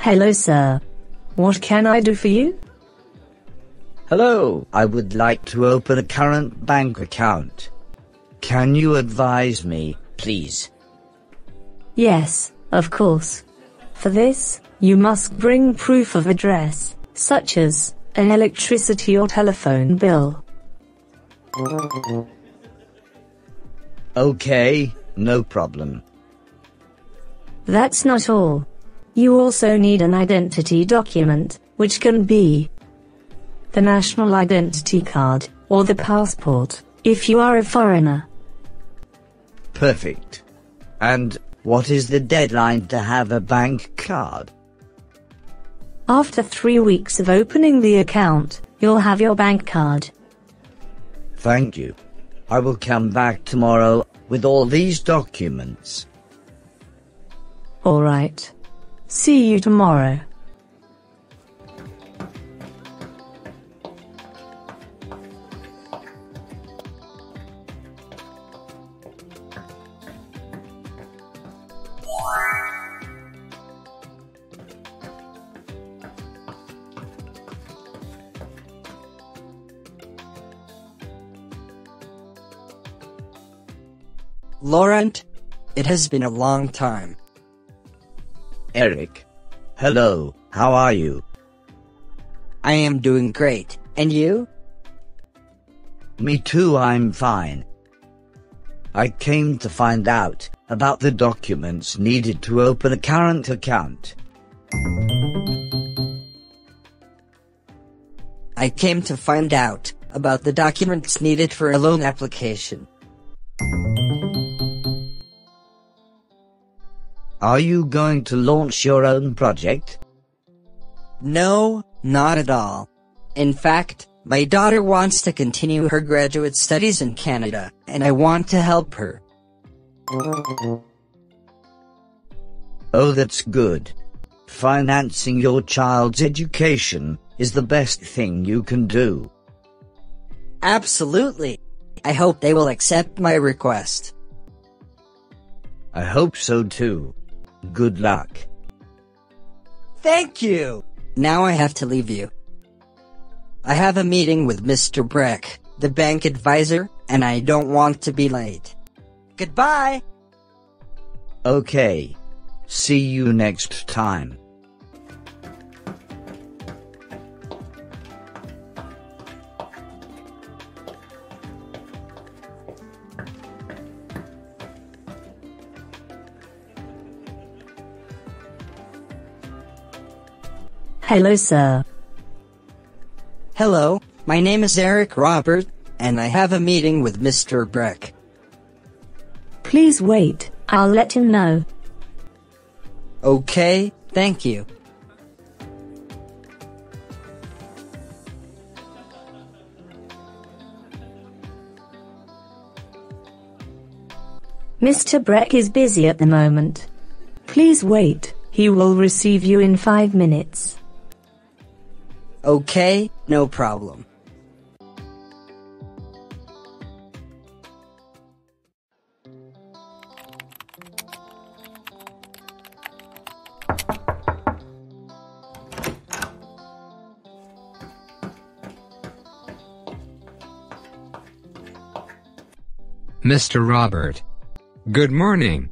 Hello, sir. What can I do for you? Hello, I would like to open a current bank account. Can you advise me, please? Yes, of course. For this, you must bring proof of address, such as an electricity or telephone bill. Okay, no problem. That's not all. You also need an identity document, which can be the national identity card, or the passport, if you are a foreigner. Perfect. And what is the deadline to have a bank card? After 3 weeks of opening the account, you'll have your bank card. Thank you. I will come back tomorrow with all these documents. All right. See you tomorrow. Laurent, it has been a long time. Eric. Hello, how are you? I am doing great, and you? Me too, I'm fine. I came to find out about the documents needed to open a current account. I came to find out about the documents needed for a loan application. Are you going to launch your own project? No, not at all. In fact, my daughter wants to continue her graduate studies in Canada, and I want to help her. Oh, that's good. Financing your child's education is the best thing you can do. Absolutely. I hope they will accept my request. I hope so too. Good luck. Thank you! Now I have to leave you. I have a meeting with Mr. Breck, the bank advisor, and I don't want to be late. Goodbye! Okay. See you next time. Hello, sir. Hello, my name is Eric Robert, and I have a meeting with Mr. Breck. Please wait, I'll let him know. Okay, thank you. Mr. Breck is busy at the moment. Please wait, he will receive you in 5 minutes. Okay, no problem. Mr. Robert. Good morning.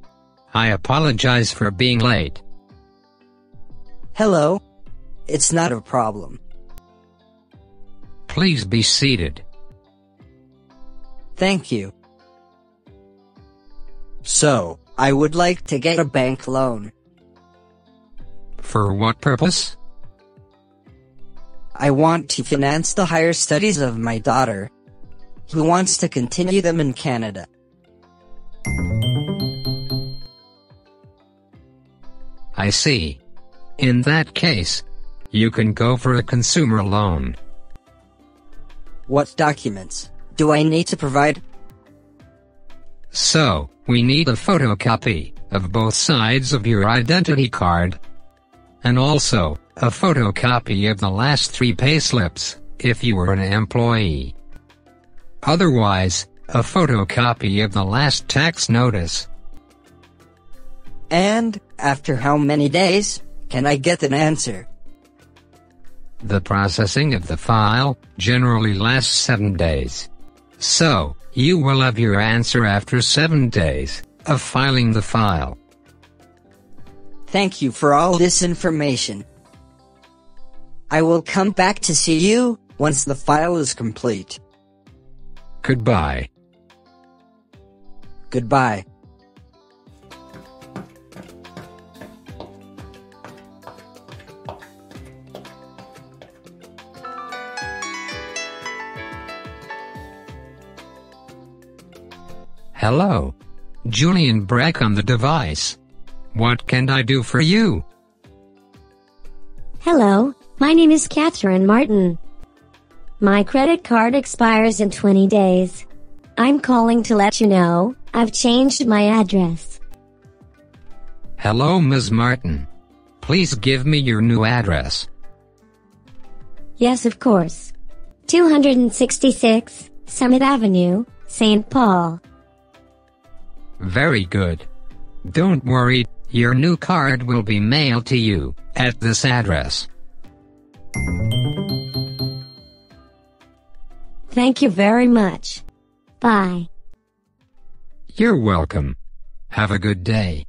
I apologize for being late. Hello. It's not a problem. Please be seated. Thank you. So, I would like to get a bank loan. For what purpose? I want to finance the higher studies of my daughter, who wants to continue them in Canada. I see. In that case, you can go for a consumer loan. What documents do I need to provide? So, we need a photocopy of both sides of your identity card, and also a photocopy of the last 3 payslips, if you were an employee. Otherwise, a photocopy of the last tax notice. And, after how many days, Can I get an answer? The processing of the file generally lasts 7 days. So, you will have your answer after 7 days of filing the file. Thank you for all this information. I will come back to see you once the file is complete. Goodbye. Goodbye. Hello. Julian Breck on the device. What can I do for you? Hello, my name is Catherine Martin. My credit card expires in 20 days. I'm calling to let you know I've changed my address. Hello, Ms. Martin. Please give me your new address. Yes, of course. 266 Summit Avenue, St. Paul. Very good. Don't worry, your new card will be mailed to you at this address. Thank you very much. Bye. You're welcome. Have a good day.